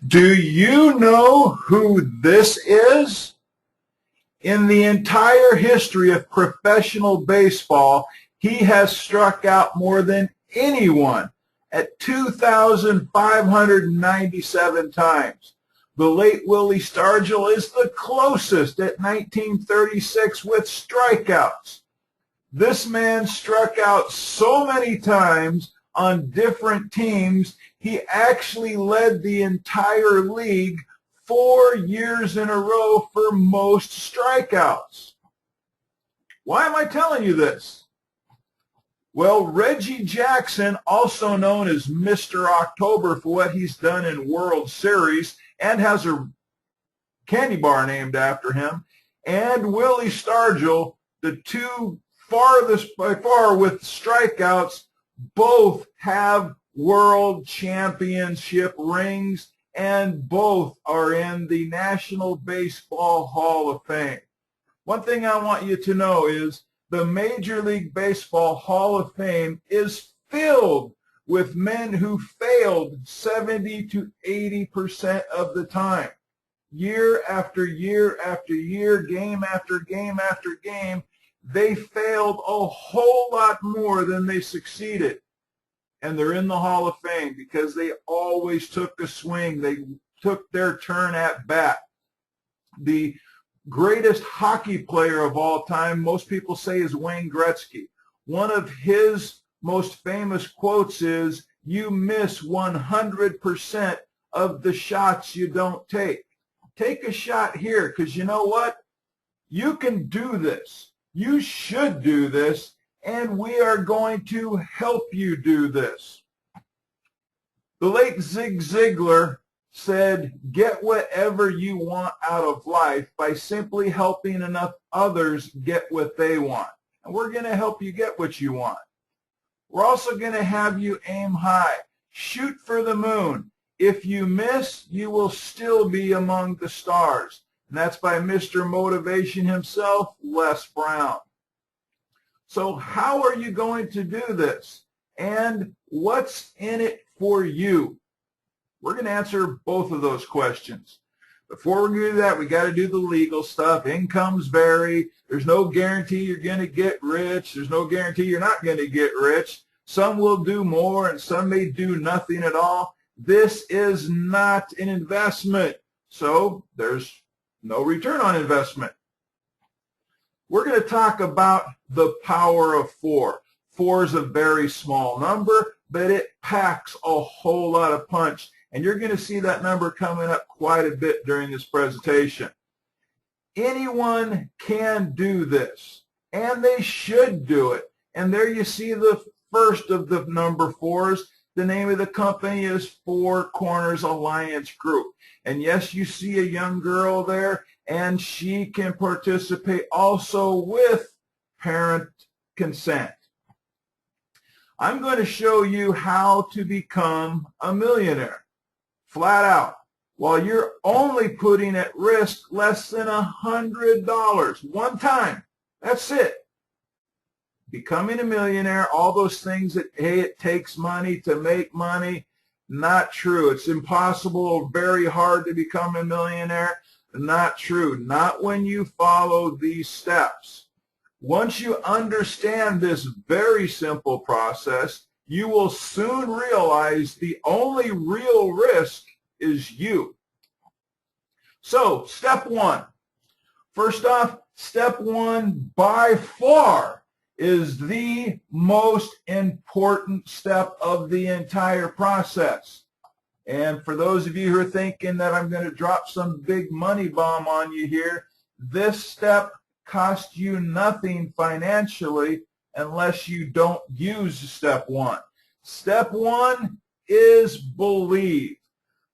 Do you know who this is? In the entire history of professional baseball, he has struck out more than anyone at 2,597 times. The late Willie Stargell is the closest at 1936 with strikeouts. This man struck out so many times on different teams, he actually led the entire league 4 years in a row for most strikeouts. Why am I telling you this? Well, Reggie Jackson, also known as Mr. October for what he's done in World Series and has a candy bar named after him, and Willie Stargell, the two farthest by far with strikeouts, both have world championship rings, and both are in the National Baseball Hall of Fame. One thing I want you to know is the Major League Baseball Hall of Fame is filled with men who failed 70 to 80% of the time. Year after year after year, game after game after game, they failed a whole lot more than they succeeded. And they're in the Hall of Fame because they always took a swing. They took their turn at bat. The greatest hockey player of all time, most people say, is Wayne Gretzky. One of his most famous quotes is, "You miss 100% of the shots you don't take." Take a shot here, because you know what? You can do this. You should do this, and we are going to help you do this. The late Zig Ziglar said, "Get whatever you want out of life by simply helping enough others get what they want." And we're going to help you get what you want. We're also going to have you aim high. Shoot for the moon. If you miss, you will still be among the stars. And that's by Mr. Motivation himself, Les Brown. So how are you going to do this? And what's in it for you? We're going to answer both of those questions. Before we do that, we got to do the legal stuff. Incomes vary. There's no guarantee you're going to get rich. There's no guarantee you're not going to get rich. Some will do more and some may do nothing at all. This is not an investment, so there's no return on investment. We're going to talk about the power of 4. 4 is a very small number, but it packs a whole lot of punch. And you're going to see that number coming up quite a bit during this presentation. Anyone can do this, and they should do it. And there you see the first of the number 4s. The name of the company is Four Corners Alliance Group. And yes, you see a young girl there, and she can participate also with parent consent. I'm going to show you how to become a millionaire, flat out, while you're only putting at risk less than $100 one time. That's it. Becoming a millionaire, all those things that, hey, it takes money to make money, not true. It's impossible, very hard to become a millionaire, not true. Not when you follow these steps. Once you understand this very simple process, you will soon realize the only real risk is you. So, step 1. First off, step 1 by far is the most important step of the entire process. And for those of you who are thinking that I'm going to drop some big money bomb on you here, this step costs you nothing financially unless you don't use step 1. Step 1 is believe.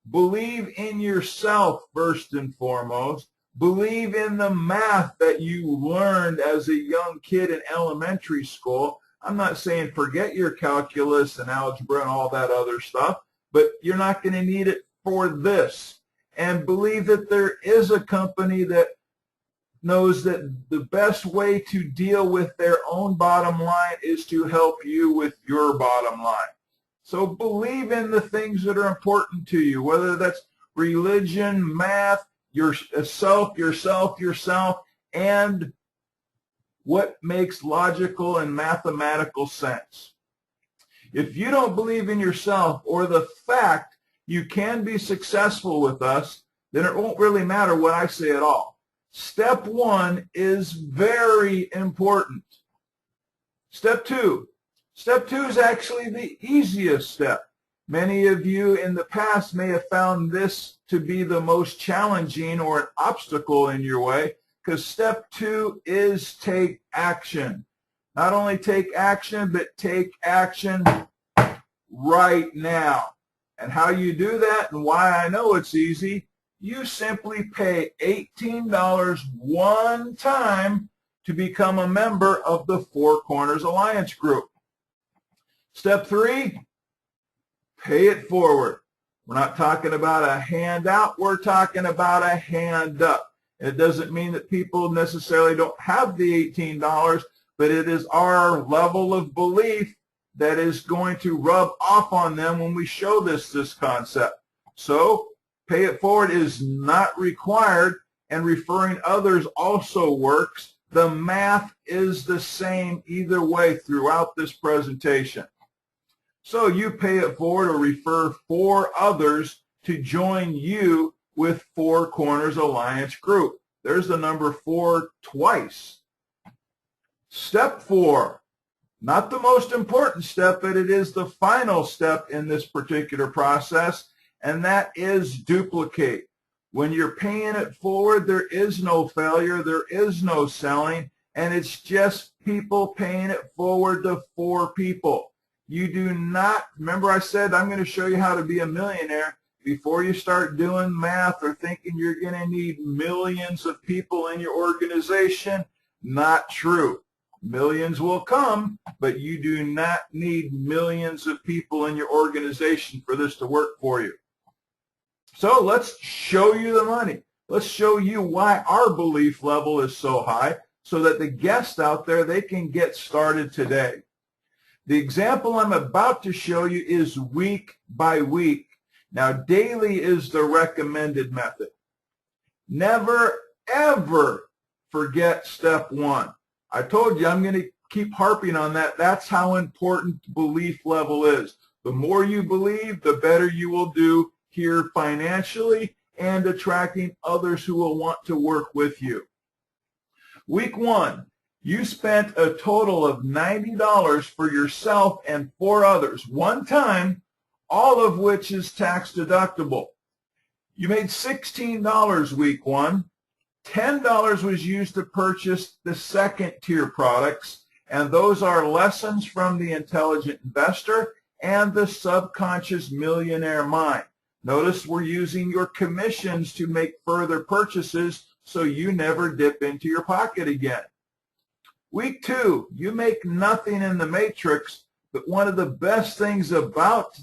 Believe in yourself first and foremost. Believe in the math that you learned as a young kid in elementary school. I'm not saying forget your calculus and algebra and all that other stuff, but you're not going to need it for this. And believe that there is a company that knows that the best way to deal with their own bottom line is to help you with your bottom line. So believe in the things that are important to you, whether that's religion, math, yourself, and what makes logical and mathematical sense. If you don't believe in yourself or the fact you can be successful with us, then it won't really matter what I say at all. Step 1 is very important. Step 2. Step 2 is actually the easiest step. Many of you in the past may have found this to be the most challenging or an obstacle in your way, because step 2 is take action. Not only take action, but take action right now. And how you do that and why I know it's easy, you simply pay $18 one time to become a member of the Four Corners Alliance Group. Step 3, pay it forward. We're not talking about a handout, we're talking about a hand up. It doesn't mean that people necessarily don't have the $18, but it is our level of belief that is going to rub off on them when we show this concept. So pay it forward is not required, and referring others also works. The math is the same either way throughout this presentation. So you pay it forward or refer 4 others to join you with Four Corners Alliance Group. There's the number 4 twice. Step 4, not the most important step, but it is the final step in this particular process, and that is duplicate. When you're paying it forward, there is no failure, there is no selling, and it's just people paying it forward to 4 people. You do not, remember I said I'm going to show you how to be a millionaire. Before you start doing math or thinking you're going to need millions of people in your organization, not true. Millions will come, but you do not need millions of people in your organization for this to work for you. So let's show you the money. Let's show you why our belief level is so high so that the guests out there, they can get started today. The example I'm about to show you is week by week. Now, daily is the recommended method. Never, ever forget step 1. I told you I'm going to keep harping on that. That's how important belief level is. The more you believe, the better you will do here financially and attracting others who will want to work with you. Week 1, you spent a total of $90 for yourself and 4 others one time, all of which is tax deductible. You made $16 week 1. $10 was used to purchase the second tier products, and those are Lessons from the Intelligent Investor and the Subconscious Millionaire Mind. Notice we're using your commissions to make further purchases so you never dip into your pocket again. Week 2, you make nothing in the matrix, but one of the best things about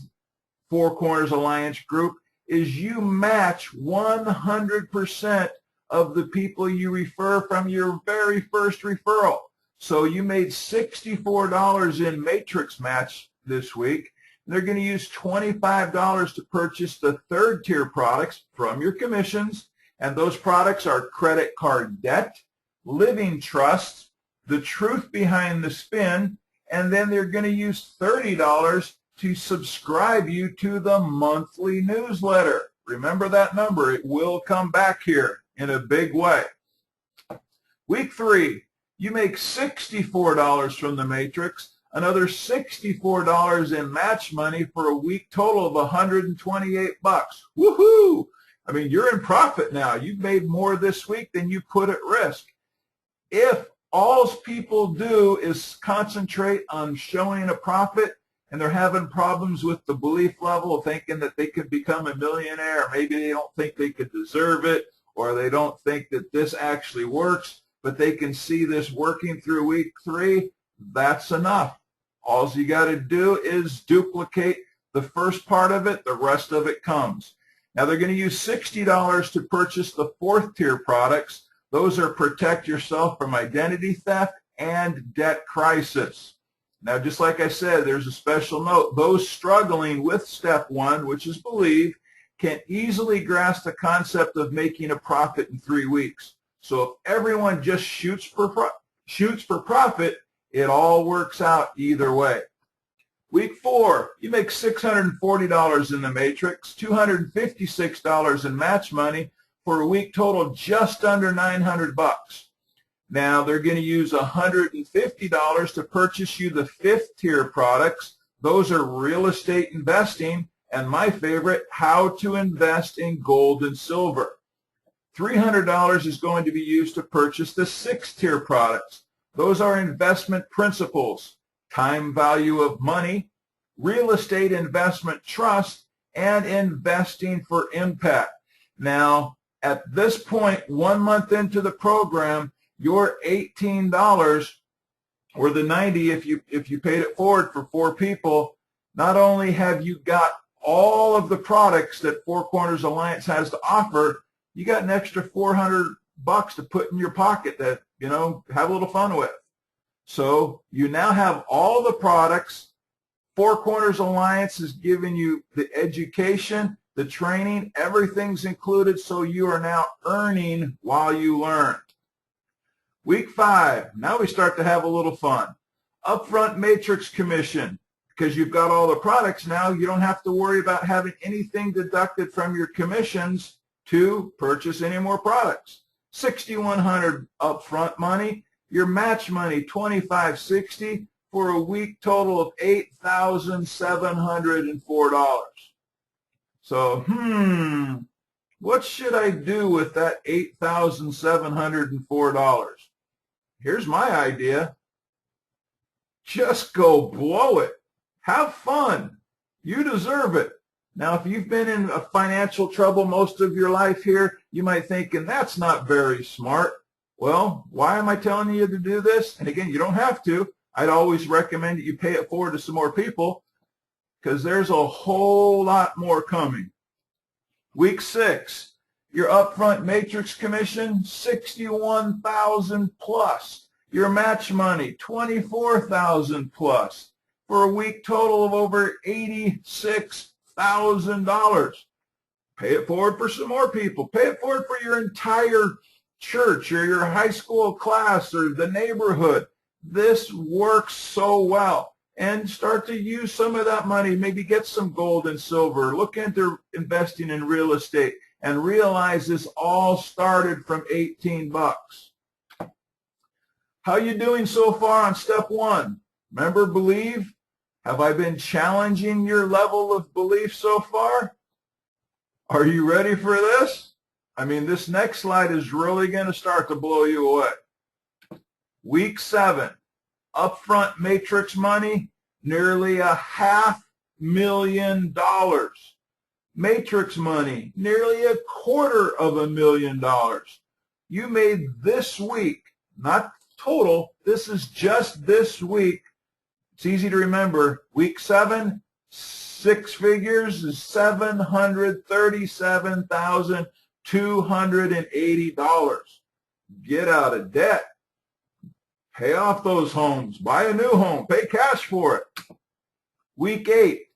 Four Corners Alliance Group is you match 100% of the people you refer from your very first referral. So you made $64 in matrix match this week. They're going to use $25 to purchase the third tier products from your commissions, and those products are credit card debt, living trusts, the truth behind the spin, and then they're going to use $30 to subscribe you to the monthly newsletter. Remember that number. It will come back here in a big way. Week 3, you make $64 from the matrix, another $64 in match money for a week total of $128. Woohoo! I mean, you're in profit now. You've made more this week than you put at risk. If all people do is concentrate on showing a profit and they're having problems with the belief level of thinking that they could become a millionaire, or maybe they don't think they could deserve it, or they don't think that this actually works, but they can see this working through week 3, that's enough. All you got to do is duplicate the first part of it, the rest of it comes. Now they're going to use $60 to purchase the fourth tier products. Those are Protect Yourself from Identity Theft and Debt Crisis. Now, just like I said, there's a special note. Those struggling with step 1, which is believe, can easily grasp the concept of making a profit in 3 weeks. So if everyone just shoots for profit, it all works out either way. Week 4, you make $640 in the matrix, $256 in match money for a week total just under $900. Now they're going to use $150 to purchase you the 5th tier products. Those are real estate investing and my favorite, how to invest in gold and silver. $300 is going to be used to purchase the 6th tier products. Those are investment principles, time value of money, real estate investment trust, and investing for impact. Now, at this point, 1 month into the program, your $18 or the $90 if you paid it forward for 4 people, not only have you got all of the products that Four Corners Alliance has to offer, you got an extra $400 to put in your pocket that, have a little fun with. So you now have all the products. Four Corners Alliance is giving you the education, the training, everything's included, so you are now earning while you learn. Week 5, now we start to have a little fun. Upfront matrix commission. Because you've got all the products now, you don't have to worry about having anything deducted from your commissions to purchase any more products. $6,100 upfront money, your match money $2,560 for a week total of $8,704. So, what should I do with that $8,704? Here's my idea. Just go blow it. Have fun. You deserve it. Now, if you've been in a financial trouble most of your life here, you might think, and that's not very smart. Well, why am I telling you to do this? And again, you don't have to. I'd always recommend that you pay it forward to some more people because there's a whole lot more coming. Week 6, your upfront matrix commission, $61,000 plus. Your match money, $24,000 plus. For a week total of over $86,000. Pay it forward for some more people. Pay it forward for your entire church or your high school class or the neighborhood. This works so well. And start to use some of that money. Maybe get some gold and silver. Look into investing in real estate and realize this all started from $18. How you doing so far on step 1? Remember, believe? Have I been challenging your level of belief so far? Are you ready for this? I mean, this next slide is really going to start to blow you away. Week 7, upfront matrix money, nearly $500,000. Matrix money, nearly $250,000. You made this week, not total, this is just this week. It's easy to remember. Week 7, 6 figures is $737,280. Get out of debt. Pay off those homes. Buy a new home. Pay cash for it. Week 8,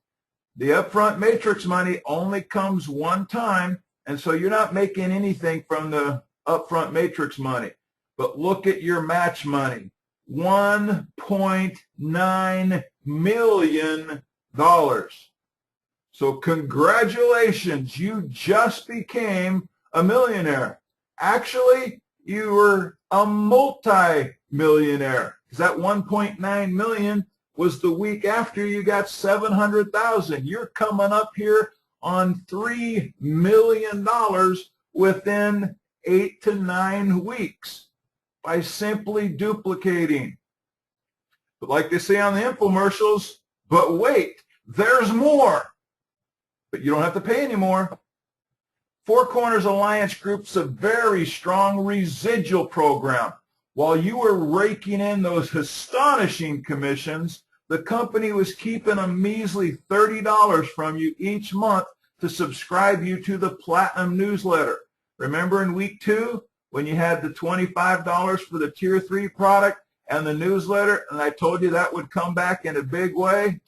the upfront matrix money only comes one time, and so you're not making anything from the upfront matrix money. But look at your match money. $1.9 million. So congratulations, you just became a millionaire. Actually, you were a multi-millionaire because that $1.9 million was the week after you got $700,000. You're coming up here on $3 million within 8 to 9 weeks. By simply duplicating. But like they say on the infomercials, but wait, there's more. But you don't have to pay anymore. Four Corners Alliance Group's a very strong residual program. While you were raking in those astonishing commissions, the company was keeping a measly $30 from you each month to subscribe you to the Platinum newsletter. Remember in week 2? When you had the $25 for the Tier 3 product and the newsletter, and I told you that would come back in a big way?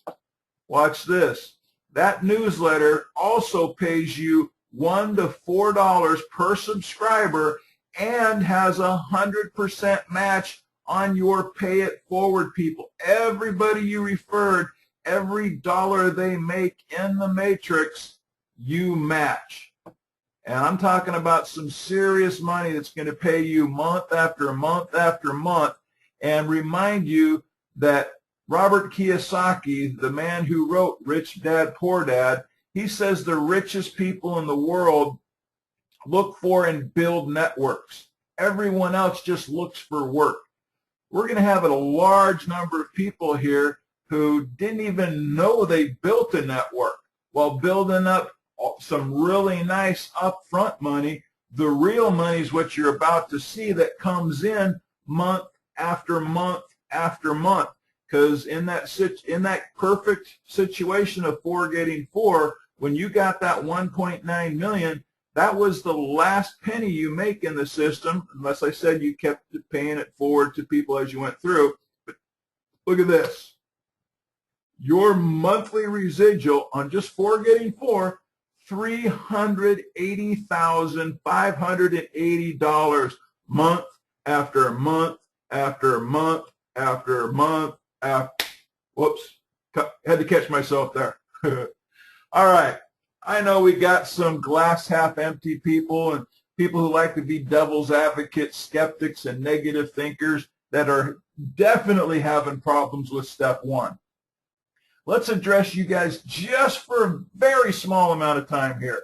Watch this. That newsletter also pays you $1 to $4 per subscriber and has 100% match on your pay it forward people. Everybody you referred, every dollar they make in the matrix, you match. And I'm talking about some serious money that's going to pay you month after month after month, and remind you that Robert Kiyosaki, the man who wrote Rich Dad, Poor Dad, he says the richest people in the world look for and build networks. Everyone else just looks for work. We're going to have a large number of people here who didn't even know they built a network while building up some really nice upfront money. The real money is what you're about to see that comes in month after month after month. Because in that perfect situation of 4 getting 4, when you got that 1.9 million, that was the last penny you make in the system, unless I said you kept paying it forward to people as you went through. But look at this. Your monthly residual on just 4 getting 4, $380,580 month after month after month after month after. Whoops, had to catch myself there. All right, I know we got some glass half empty people and people who like to be devil's advocates, skeptics, and negative thinkers that are definitely having problems with step 1. Let's address you guys just for a very small amount of time here.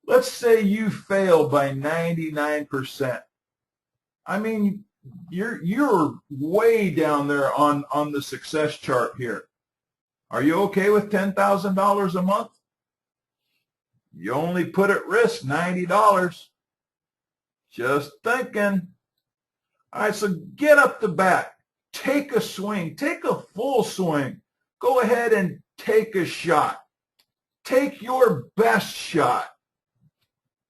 Let's say you fail by 99%. I mean, you're way down there on the success chart here. Are you okay with $10,000 a month? You only put at risk $90. Just thinking. All right, so get up the bat. Take a swing. Take a full swing. Go ahead and take a shot. Take your best shot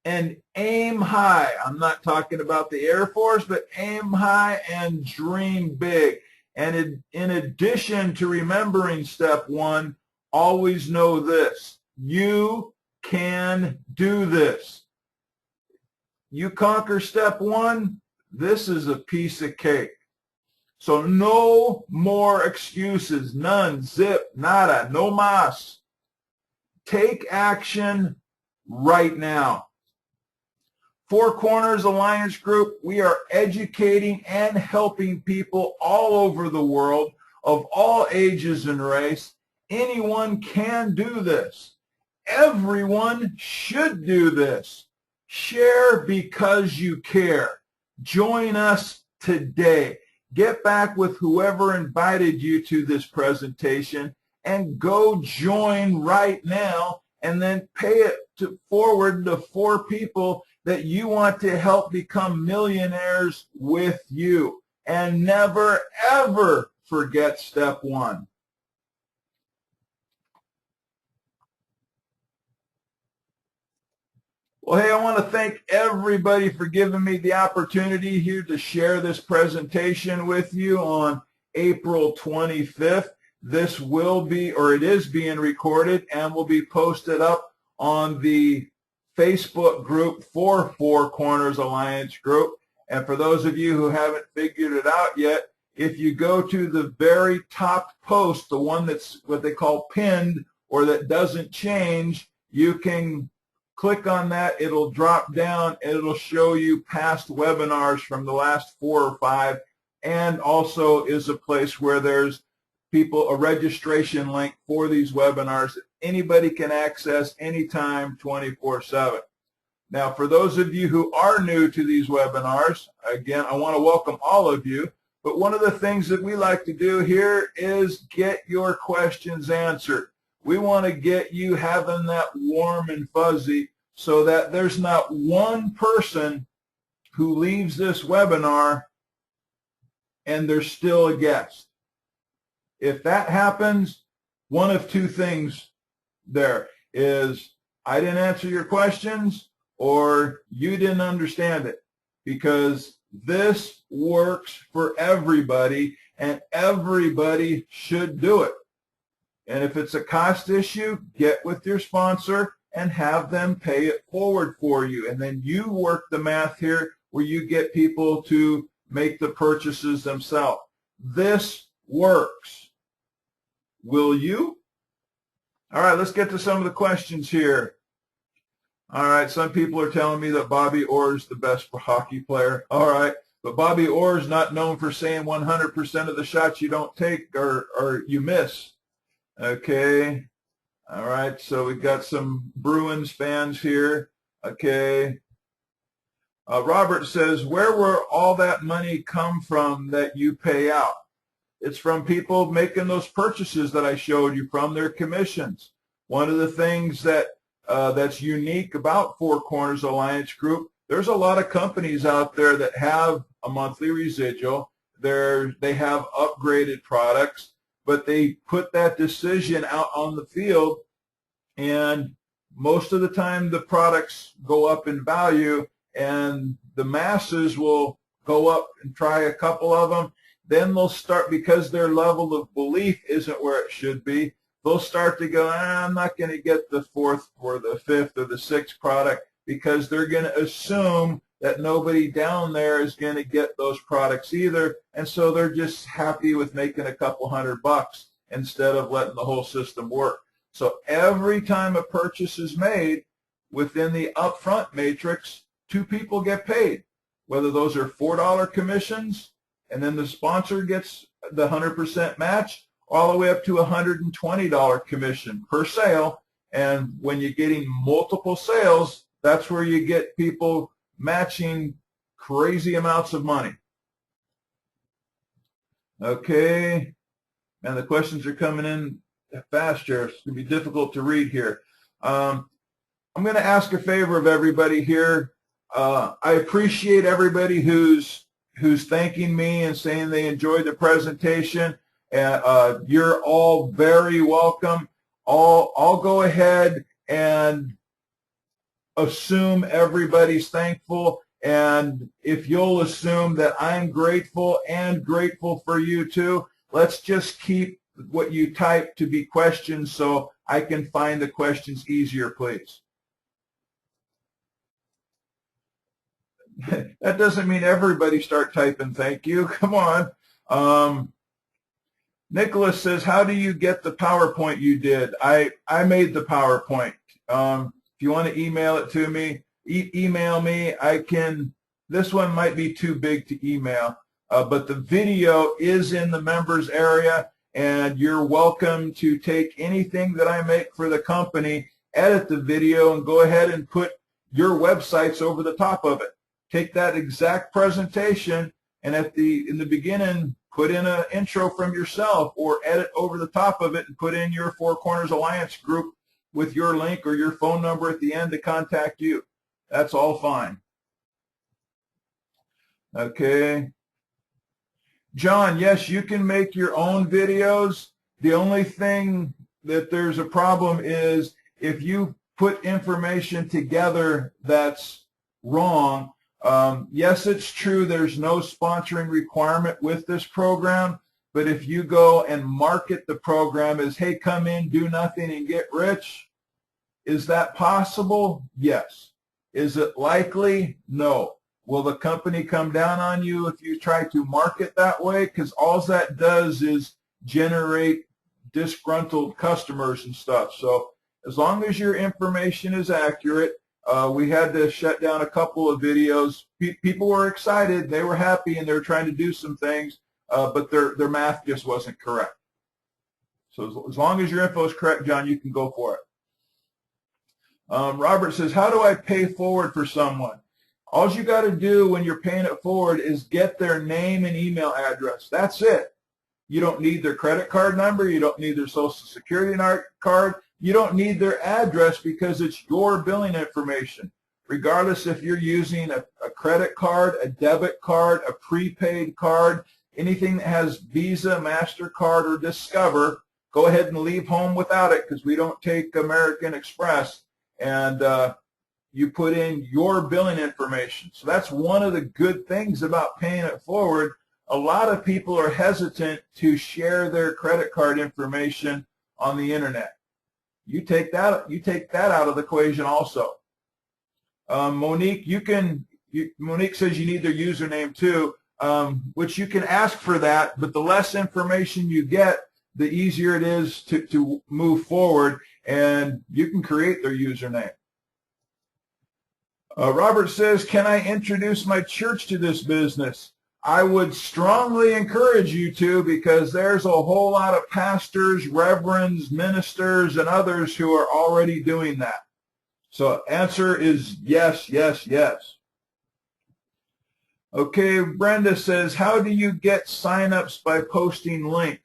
and aim high. I'm not talking about the Air Force, but aim high and dream big. And in addition to remembering step 1, always know this. You can do this. You conquer step 1, this is a piece of cake. So no more excuses. None. Zip. Nada. No mas. Take action right now. Four Corners Alliance Group, we are educating and helping people all over the world of all ages and race. Anyone can do this. Everyone should do this. Share because you care. Join us today. Get back with whoever invited you to this presentation and go join right now, and then pay it forward to 4 people that you want to help become millionaires with you. And never, ever forget step 1. Well, hey, I want to thank everybody for giving me the opportunity here to share this presentation with you on April 25th. This will be, or it is being recorded and will be posted up on the Facebook group for Four Corners Alliance Group. And for those of you who haven't figured it out yet, if you go to the very top post, the one that's what they call pinned or that doesn't change, you can click on that. It'll drop down and it'll show you past webinars from the last 4 or 5, and also is a place where there's a registration link for these webinars that anybody can access anytime, 24/7. Now, for those of you who are new to these webinars, again, I want to welcome all of you. But one of the things that we like to do here is get your questions answered. We want to get you having that warm and fuzzy so that there's not one person who leaves this webinar and they're still a guest. If that happens, one of 2 things there is I didn't answer your questions or you didn't understand it, because this works for everybody and everybody should do it. And if it's a cost issue, get with your sponsor and have them pay it forward for you. And then you work the math here where you get people to make the purchases themselves. This works. Will you? All right, let's get to some of the questions here. All right, some people are telling me that Bobby Orr is the best hockey player. All right, but Bobby Orr is not known for saying 100% of the shots you don't take or you miss. Okay. All right, so we've got some Bruins fans here. Okay. Robert says, where will all that money come from that you pay out? It's from people making those purchases that I showed you from their commissions. One of the things that that's unique about Four Corners Alliance Group, there's a lot of companies out there that have a monthly residual. They have upgraded products, but they put that decision out on the field, and most of the time the products go up in value, and the masses will go up and try a couple of them. Then they'll start, because their level of belief isn't where it should be, they'll start to go, I'm not going to get the fourth or the fifth or the sixth product, because they're going to assume that nobody down there is going to get those products either, and so they're just happy with making a couple $100 instead of letting the whole system work. So every time a purchase is made within the upfront matrix, two people get paid, whether those are $4 commissions and then the sponsor gets the 100% match, all the way up to $120 commission per sale. And when you're getting multiple sales, that's where you get people matching crazy amounts of money. Okay, and the questions are coming in fast here. It's going to be difficult to read here. I'm going to ask a favor of everybody here. I appreciate everybody who's thanking me and saying they enjoyed the presentation. You're all very welcome. I'll go ahead and assume everybody's thankful, and if you'll assume that I'm grateful and grateful for you too, let's just keep what you type to be questions so I can find the questions easier, please. That doesn't mean everybody start typing thank you. Come on. Nicholas says, how do you get the PowerPoint you did? I made the PowerPoint. If you want to email it to me, email me. I can. This one might be too big to email, but the video is in the members area, and you're welcome to take anything that I make for the company, edit the video, and go ahead and put your websites over the top of it. Take that exact presentation, and in the beginning, put in an intro from yourself, or edit over the top of it and put in your Four Corners Alliance group with your link or your phone number at the end to contact you. That's all fine. Okay. John, yes, you can make your own videos. The only thing that there's a problem is if you put information together that's wrong. Yes, it's true there's no sponsoring requirement with this program, but if you go and market the program as, hey, come in, do nothing, and get rich, is that possible? Yes. Is it likely? No. Will the company come down on you if you try to market that way? Because all that does is generate disgruntled customers and stuff. So as long as your information is accurate, we had to shut down a couple of videos. People were excited, they were happy, and they were trying to do some things, but their math just wasn't correct. So as long as your info is correct, John, you can go for it. Robert says, how do I pay forward for someone? All you got to do when you're paying it forward is get their name and email address. That's it. You don't need their credit card number. You don't need their social security card. You don't need their address because it's your billing information. Regardless if you're using a credit card, a debit card, a prepaid card, anything that has Visa, MasterCard, or Discover, go ahead and leave home without it because we don't take American Express. And you put in your billing information. So that's one of the good things about paying it forward. A lot of people are hesitant to share their credit card information on the internet. You take that out of the equation also. Monique, Monique says you need their username too, which you can ask for that, but the less information you get, the easier it is to move forward, and you can create their username. Robert says, can I introduce my church to this business? I would strongly encourage you to, because there's a whole lot of pastors, reverends, ministers, and others who are already doing that. So answer is yes, yes, yes. Okay, Brenda says, how do you get signups by posting link?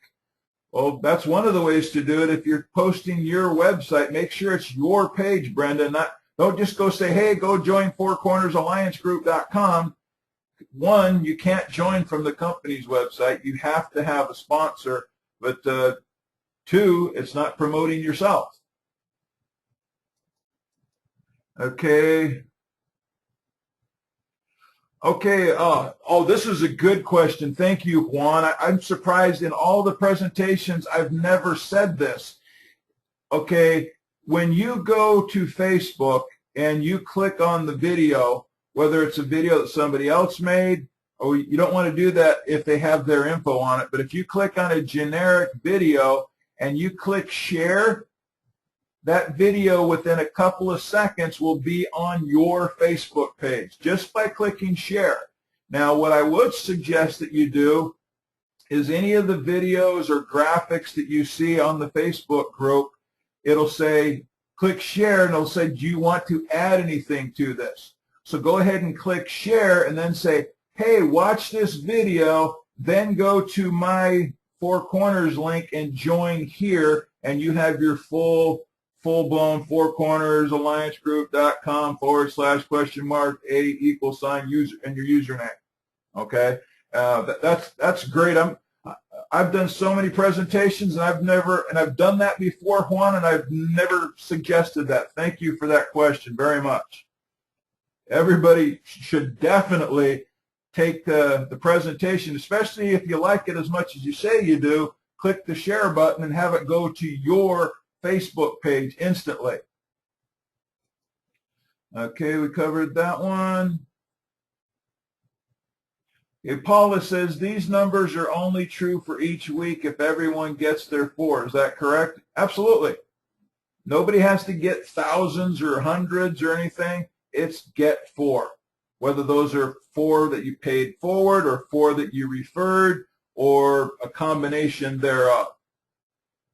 Well, that's one of the ways to do it. If you're posting your website, make sure it's your page, Brenda. Don't just go say, hey, go join fourcornersalliancegroup.com. One, you can't join from the company's website. You have to have a sponsor. But two, it's not promoting yourself. Okay. Okay. Oh, this is a good question. Thank you, Juan. I'm surprised in all the presentations I've never said this. Okay. When you go to Facebook and you click on the video, whether it's a video that somebody else made, or you don't want to do that if they have their info on it, but if you click on a generic video and you click share, that video within a couple of seconds will be on your Facebook page just by clicking share. Now, what I would suggest that you do is any of the videos or graphics that you see on the Facebook group, it'll say click share, and it'll say, do you want to add anything to this? So go ahead and click share and then say, hey, watch this video, then go to my Four Corners link and join here, and you have your full-blown fourcornersalliancegroup.com/?A=user and your username. Okay, that's great. I've done so many presentations, and I've done that before, Juan, and I've never suggested that. Thank you for that question very much. Everybody should definitely take the presentation, especially if you like it as much as you say you do. Click the share button and have it go to your Facebook page instantly. Okay, we covered that one. Okay, Paula says, these numbers are only true for each week if everyone gets their 4. Is that correct? Absolutely. Nobody has to get thousands or hundreds or anything. It's get 4. Whether those are 4 that you paid forward or 4 that you referred or a combination thereof.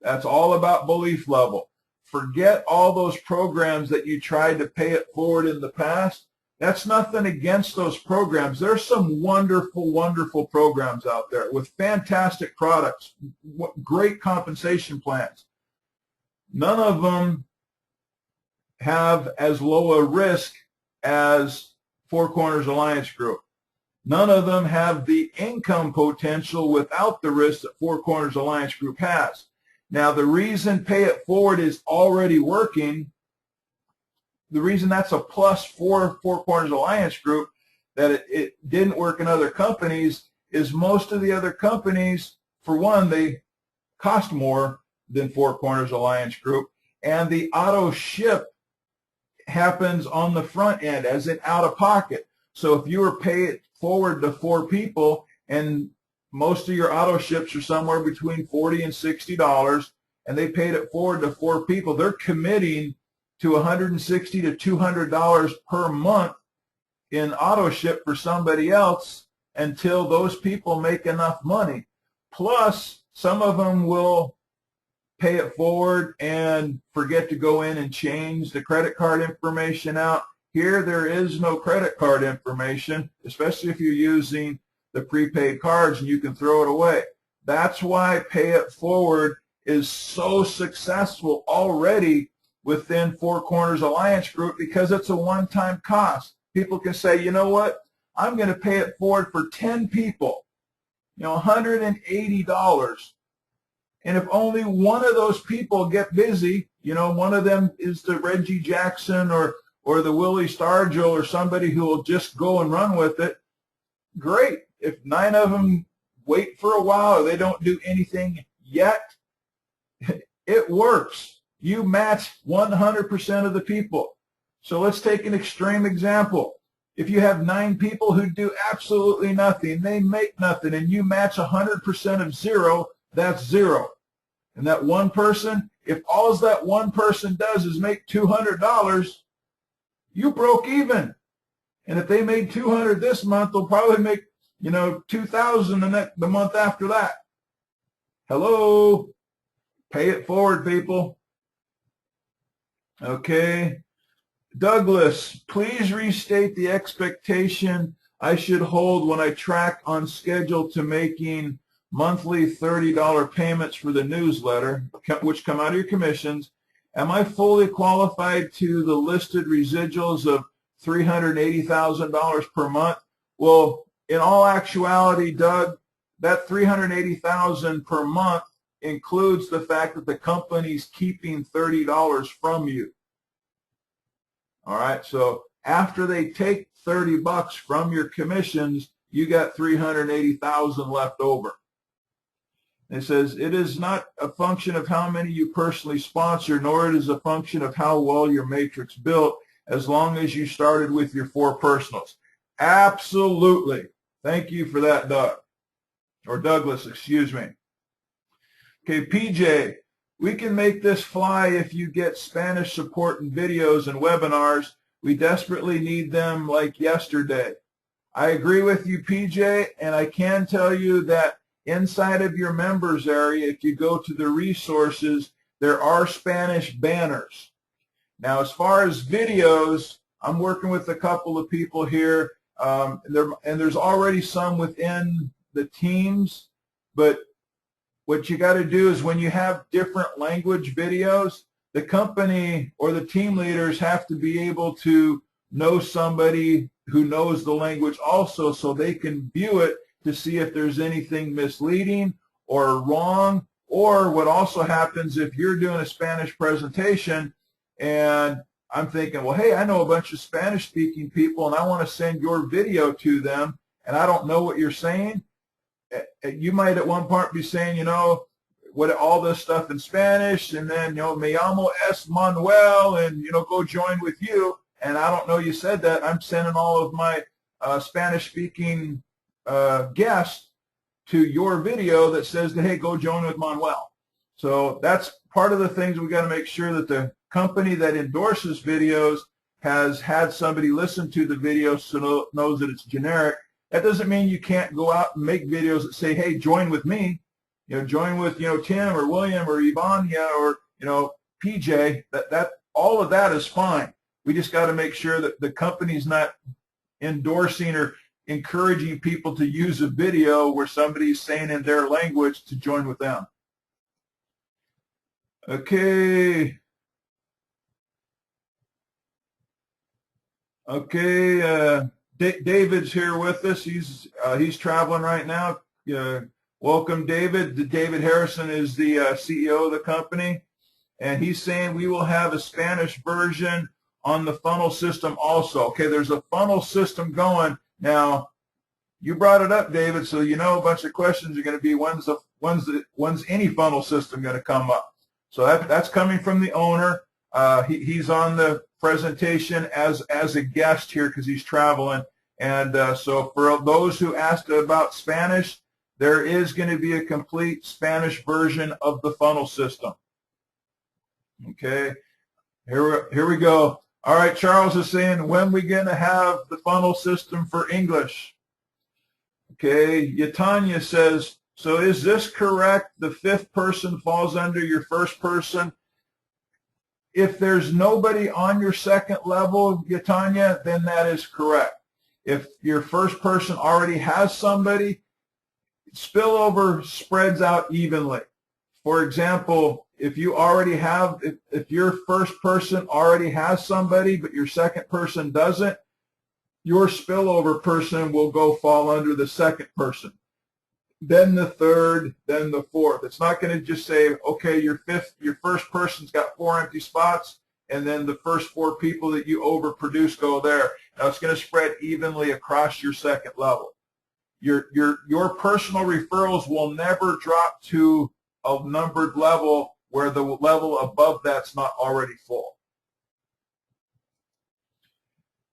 That's all about belief level. Forget all those programs that you tried to pay it forward in the past. That's nothing against those programs. There's some wonderful, wonderful programs out there with fantastic products, great compensation plans. None of them have as low a risk as Four Corners Alliance Group. None of them have the income potential without the risk that Four Corners Alliance Group has. Now, the reason Pay It Forward is already working, the reason that's a plus for Four Corners Alliance Group, that it didn't work in other companies, is most of the other companies, for one, they cost more than Four Corners Alliance Group, and the auto ship happens on the front end, as in out of pocket. So if you were Pay It Forward to 4 people, and most of your auto ships are somewhere between $40 and $60, and they paid it forward to 4 people, they're committing to $160 to $200 per month in auto ship for somebody else until those people make enough money. Plus, some of them will pay it forward and forget to go in and change the credit card information out. Here, there is no credit card information, especially if you're using the prepaid cards, and you can throw it away. That's why Pay It Forward is so successful already within Four Corners Alliance Group, because it's a one-time cost. People can say, you know what, I'm going to pay it forward for 10 people, $180. And if only one of those people get busy, one of them is the Reggie Jackson or the Willie Stargell or somebody who will just go and run with it, great. If 9 of them wait for a while or they don't do anything yet, It works. You match 100% of the people. So let's take an extreme example. If you have 9 people who do absolutely nothing, they make nothing, and you match 100% of 0, that's 0. And that one person, if all that one person does is make $200, you broke even. And if they made $200 this month, they'll probably make, $2,000 the month after that. Hello? Pay it forward, people. Okay. Douglas, please restate the expectation I should hold when I track on schedule to making monthly $30 payments for the newsletter, which come out of your commissions. Am I fully qualified to the listed residuals of $380,000 per month? Well, in all actuality, Doug, that $380,000 per month includes the fact that the company's keeping $30 from you. All right, so after they take $30 from your commissions, you got $380,000 left over. It says, it is not a function of how many you personally sponsor, nor it is a function of how well your matrix built, as long as you started with your 4 personals. Absolutely. Thank you for that, Doug. Or Douglas, excuse me. Okay, PJ, we can make this fly if you get Spanish support and videos and webinars. We desperately need them like yesterday. I agree with you, PJ, and I can tell you that inside of your members area, if you go to the resources, there are Spanish banners. Now, as far as videos, I'm working with a couple of people here, and there's already some within the teams, but what you got to do is when you have different language videos, the company or the team leaders have to be able to know somebody who knows the language also, so they can view it to see if there's anything misleading or wrong. Or what also happens if you're doing a Spanish presentation and I'm thinking, well, hey, I know a bunch of Spanish-speaking people and I want to send your video to them, and I don't know what you're saying. You might at one part be saying, what all this stuff in Spanish, and then, me llamo es Manuel, and, go join with you. And I don't know you said that. I'm sending all of my Spanish-speaking guests to your video that says, hey, go join with Manuel. So that's part of the things we got to make sure that the company that endorses videos has had somebody listen to the video so knows that it's generic. That doesn't mean you can't go out and make videos that say, hey, join with me, join with, Tim or William or Ivania or, PJ. That all of that is fine. We just got to make sure that the company's not endorsing or encouraging people to use a video where somebody's saying in their language to join with them. Okay. Okay. David's here with us. He's traveling right now. Welcome, David. David Harrison is the CEO of the company, and he's saying we will have a Spanish version on the funnel system also. Okay, there's a funnel system going now. You brought it up, David, so a bunch of questions are going to be when's any funnel system going to come up? So that's coming from the owner. He's on the presentation as a guest here because he's traveling. And so for those who asked about Spanish, there is going to be a complete Spanish version of the funnel system. Okay, here we go. All right, Charles is saying, when we going to have the funnel system for English? Okay, Yatanya says, so is this correct? The 5th person falls under your 1st person. If there's nobody on your 2nd level, Yatanya, then that is correct. If your 1st person already has somebody, spillover spreads out evenly. For example, if you already have, if your 1st person already has somebody, but your 2nd person doesn't, your spillover person will go fall under the 2nd person. Then the 3rd, then the 4th. It's not going to just say, okay, your 1st person's got 4 empty spots, and then the first 4 people that you overproduce go there. Now it's going to spread evenly across your 2nd level. Your personal referrals will never drop to a numbered level where the level above that's not already full.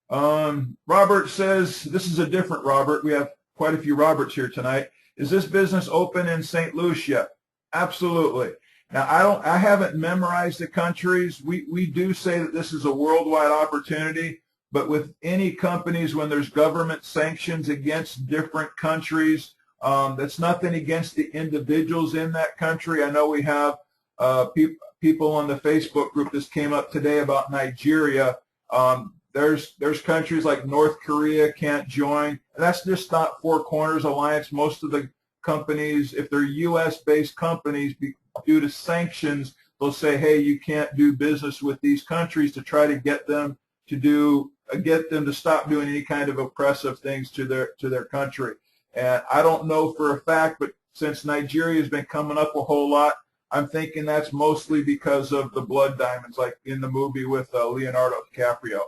Robert says, this is a different Robert. We have quite a few Roberts here tonight. Is this business open in St. Lucia? Absolutely. Now, I haven't memorized the countries. We do say that this is a worldwide opportunity, but with any companies, when there's government sanctions against different countries, that's nothing against the individuals in that country. I know we have people on the Facebook group. This came up today about Nigeria. There's countries like North Korea can't join. And that's just not Four Corners Alliance. Most of the companies, if they're U.S.-based companies, due to sanctions, they'll say, hey, you can't do business with these countries, to try to get them to stop doing any kind of oppressive things to their country. And I don't know for a fact, but since Nigeria has been coming up a whole lot, I'm thinking that's mostly because of the blood diamonds, like in the movie with Leonardo DiCaprio.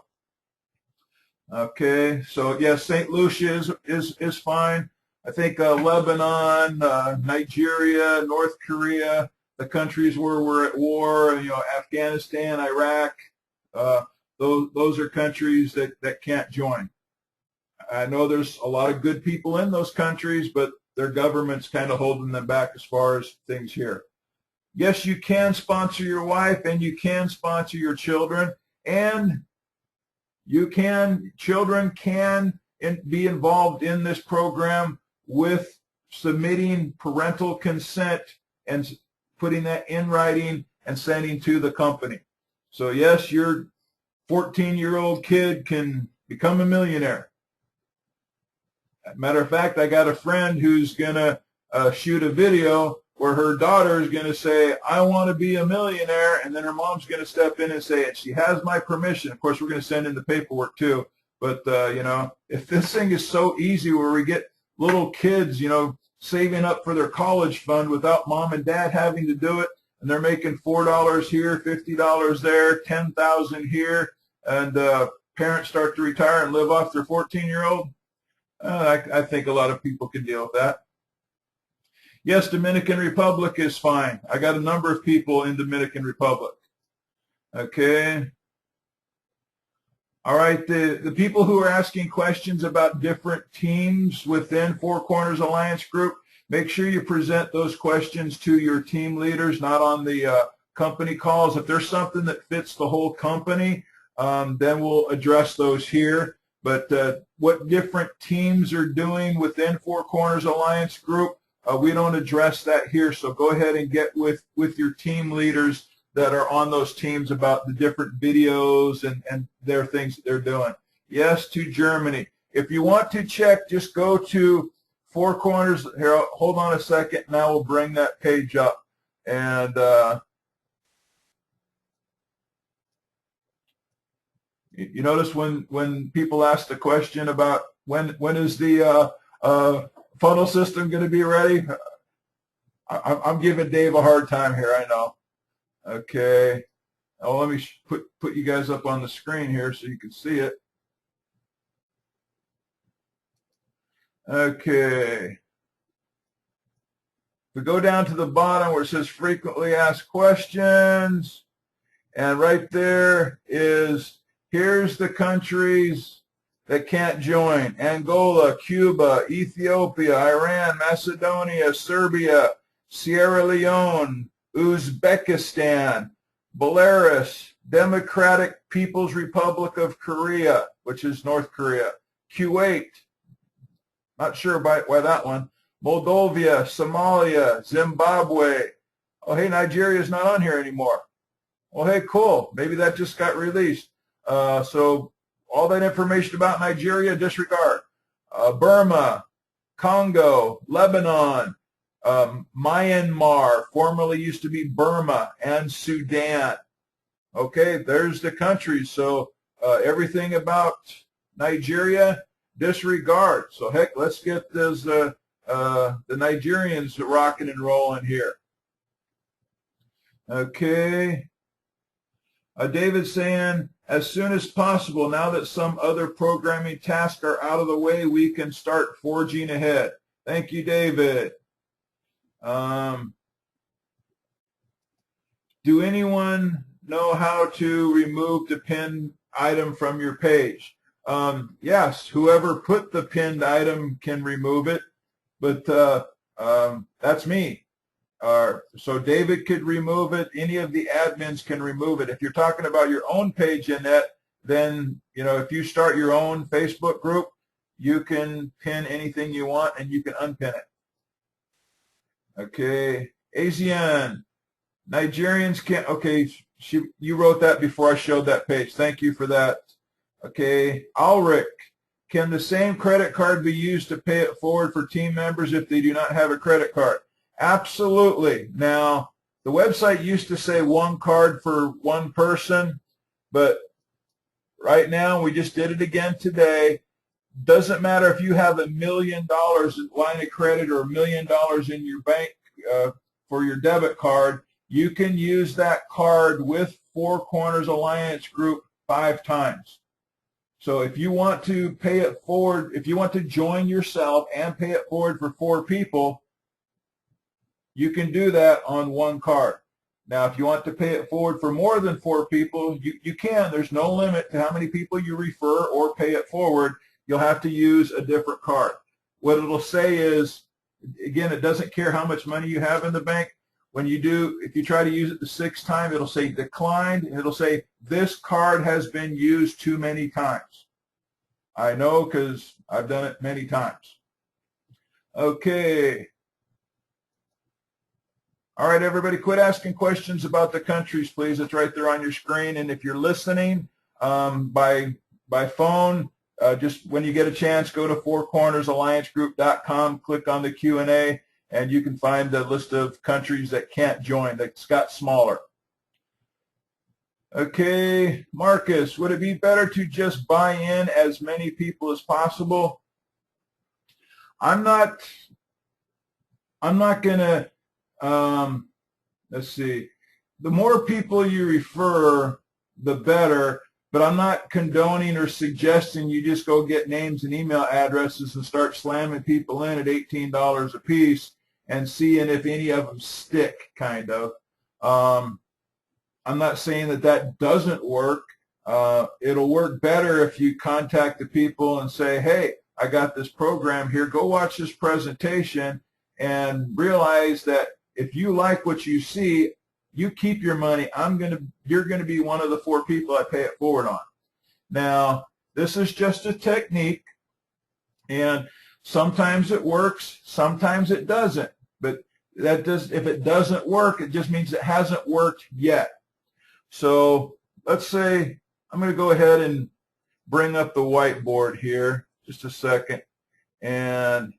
Okay, so yes, St. Lucia is fine. I think Lebanon, Nigeria, North Korea, the countries where we're at war, Afghanistan, Iraq, those are countries that can't join. I know there's a lot of good people in those countries, but their government's kind of holding them back as far as things here. Yes, you can sponsor your wife, and you can sponsor your children, and children can be involved in this program with submitting parental consent and putting that in writing and sending to the company. So yes, your 14-year-old kid can become a millionaire. Matter of fact, I got a friend who's going to shoot a video where her daughter is going to say, I want to be a millionaire, and then her mom's going to step in and say, and she has my permission. Of course, we're going to send in the paperwork too. But, if this thing is so easy where we get little kids, saving up for their college fund without mom and dad having to do it, and they're making $4 here, $50 there, $10,000 here, and parents start to retire and live off their 14-year-old, I think a lot of people can deal with that. Yes, Dominican Republic is fine. I got a number of people in Dominican Republic. Okay. All right, the people who are asking questions about different teams within Four Corners Alliance Group, make sure you present those questions to your team leaders, not on the company calls. If there's something that fits the whole company, then we'll address those here. But what different teams are doing within Four Corners Alliance Group, we don't address that here. So go ahead and get with your team leaders that are on those teams about the different videos and their things that they're doing. Yes, to Germany. If you want to check, just go to Four Corners. Here, hold on a second. Now we'll bring that page up. And you notice when people ask the question about when is the funnel system going to be ready, I'm giving Dave a hard time here, I know. Okay. Oh, let me put you guys up on the screen here so you can see it. Okay. We go down to the bottom where it says frequently asked questions, and right there is, here's the countries that can't join: Angola, Cuba, Ethiopia, Iran, Macedonia, Serbia, Sierra Leone, Uzbekistan, Belarus, Democratic People's Republic of Korea, which is North Korea, Kuwait, not sure why that one, Moldova, Somalia, Zimbabwe. Oh, hey, Nigeria's not on here anymore. Well, hey, cool. Maybe that just got released. So all that information about Nigeria, disregard. Burma, Congo, Lebanon, Myanmar, formerly used to be Burma, and Sudan. Okay, there's the countries. So everything about Nigeria, disregard. So heck, let's get those the Nigerians rocking and rolling here. Okay. David's saying, as soon as possible, now that some other programming tasks are out of the way, we can start forging ahead. Thank you, David. Do anyone know how to remove the pinned item from your page? Yes, whoever put the pinned item can remove it, but that's me. So David could remove it. Any of the admins can remove it. If you're talking about your own page, Annette, then, you know, if you start your own Facebook group, you can pin anything you want and you can unpin it. Okay, Asian, Nigerians can't, okay, you wrote that before I showed that page. Thank you for that. Okay, Ulrich, can the same credit card be used to pay it forward for team members if they do not have a credit card? Absolutely. Now, the website used to say one card for one person, but right now we just did it again today. Doesn't matter if you have $1 million in line of credit or $1 million in your bank for your debit card. You can use that card with Four Corners Alliance Group 5 times. So if you want to pay it forward, if you want to join yourself and pay it forward for 4 people, you can do that on one card. Now, if you want to pay it forward for more than 4 people, you can. There's no limit to how many people you refer or pay it forward. You'll have to use a different card. What it'll say is, again, it doesn't care how much money you have in the bank. When you do, if you try to use it the 6th time, it'll say declined, and it'll say this card has been used too many times. I know because I've done it many times. Okay. All right, everybody, quit asking questions about the countries, please. It's right there on your screen. And if you're listening by phone, just when you get a chance, go to fourcornersalliancegroup.com, click on the Q&A, and you can find the list of countries that can't join, that's got smaller. Okay, Marcus, would it be better to just buy in as many people as possible? I'm not going to, let's see, the more people you refer, the better, but I'm not condoning or suggesting you just go get names and email addresses and start slamming people in at $18 a piece and seeing if any of them stick, kind of. I'm not saying that that doesn't work. It'll work better if you contact the people and say, hey, I got this program here. Go watch this presentation and realize that if you like what you see, you keep your money. You're going to be one of the 4 people I pay it forward on. Now, this is just a technique, and sometimes it works, sometimes it doesn't. But if it doesn't work, it just means it hasn't worked yet. So let's say I'm going to go ahead and bring up the whiteboard here just a second, and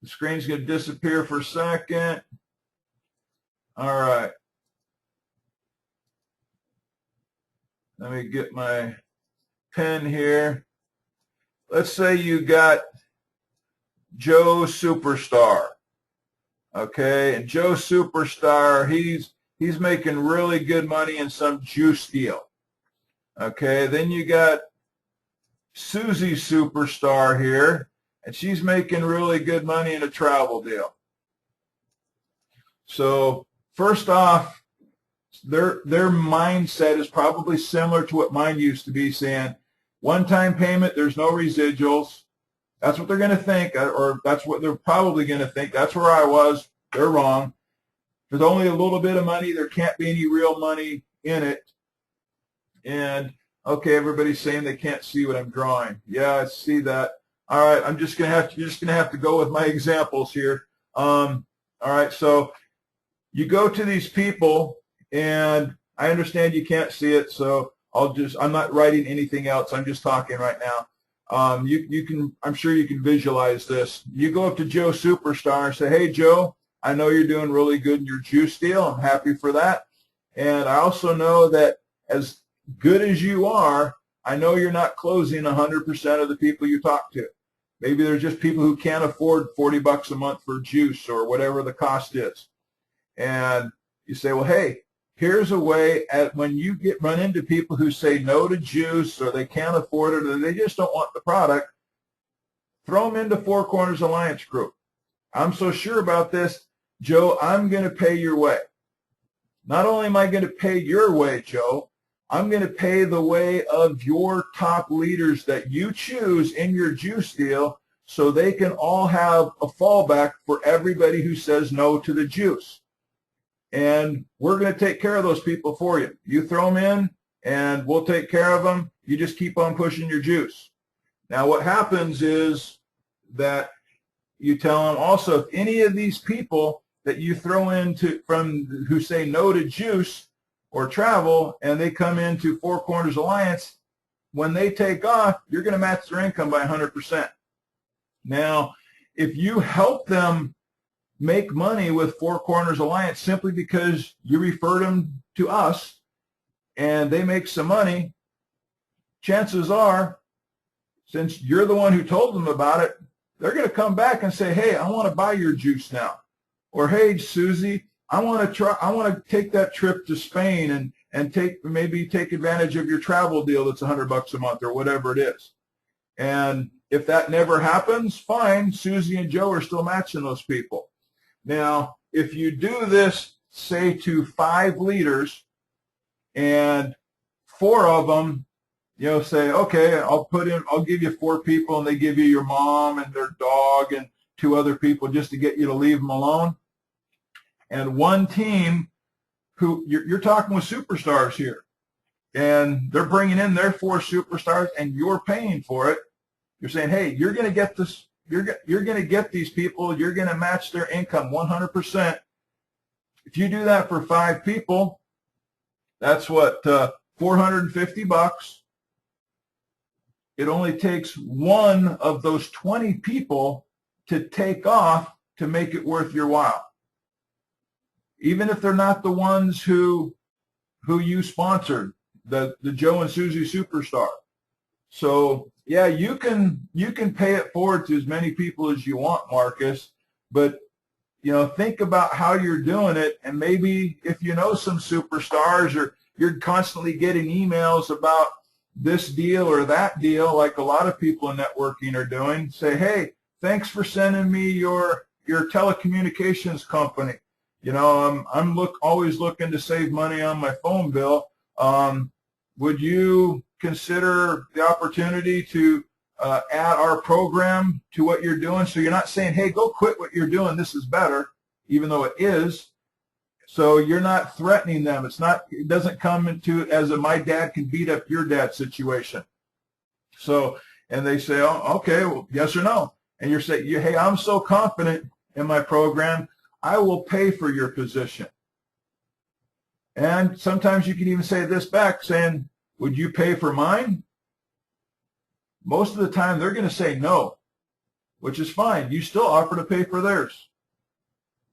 the screen's going to disappear for a second. All right. Let me get my pen here. Let's say you got Joe Superstar. Okay, and Joe Superstar, he's making really good money in some juice deal. Okay, then you got Susie Superstar here, and she's making really good money in a travel deal. So first off, their mindset is probably similar to what mine used to be, saying one-time payment, there's no residuals. That's what they're going to think, or that's what they're probably going to think. That's where I was. They're wrong. There's only a little bit of money. There can't be any real money in it. And, okay, everybody's saying they can't see what I'm drawing. Yeah, I see that. All right, you're just going to have to go with my examples here. All right, so you go to these people, and I understand you can't see it, so I'm not writing anything else. I'm just talking right now. I'm sure you can visualize this. You go up to Joe Superstar and say, hey, Joe, I know you're doing really good in your juice deal. I'm happy for that. And I also know that as good as you are, I know you're not closing 100% of the people you talk to. Maybe there's just people who can't afford $40 a month for juice or whatever the cost is. And you say, well, hey, here's a way when you run into people who say no to juice, or they can't afford it, or they just don't want the product, throw them into Four Corners Alliance Group. I'm so sure about this, Joe, I'm going to pay your way. Not only am I going to pay your way, Joe, I'm going to pay the way of your top leaders that you choose in your juice deal so they can all have a fallback for everybody who says no to the juice. And we're going to take care of those people for you. You throw them in, and we'll take care of them. You just keep on pushing your juice. Now, what happens is that you tell them also, if any of these people that you throw into from who say no to juice or travel, and they come into Four Corners Alliance, when they take off, you're going to match their income by 100%. Now, if you help them make money with Four Corners Alliance simply because you referred them to us and they make some money, chances are, since you're the one who told them about it, they're going to come back and say, hey, I want to buy your juice now. Or, hey, Susie, I want to take that trip to Spain and maybe take advantage of your travel deal that's $100 a month or whatever it is. And if that never happens, fine, Susie and Joe are still matching those people. Now, if you do this, say, to 5 leaders, and 4 of them, say, okay, I'll give you 4 people, and they give you your mom and their dog and 2 other people just to get you to leave them alone. And 1 team who you're talking with superstars here, and they're bringing in their 4 superstars, and you're paying for it. You're saying, hey, you're going to get this. You're going to get these people. You're going to match their income 100%. If you do that for 5 people, that's what, $450. It only takes 1 of those 20 people to take off to make it worth your while. Even if they're not the ones who you sponsored, the Joe and Susie Superstar. So yeah, you can pay it forward to as many people as you want, Marcus, but think about how you're doing it, and maybe if you know some superstars, or you're constantly getting emails about this deal or that deal, like a lot of people in networking are doing, say, hey, thanks for sending me your telecommunications company. I'm always looking to save money on my phone bill. Would you consider the opportunity to add our program to what you're doing? So you're not saying, hey, go quit what you're doing, this is better, even though it is. So you're not threatening them. It doesn't come into as a my dad can beat up your dad situation. So, and they say, oh, okay, well, yes or no. And you're saying, hey, I'm so confident in my program, I will pay for your position. And sometimes you can even say this back, saying, would you pay for mine? Most of the time they're going to say no, which is fine. You still offer to pay for theirs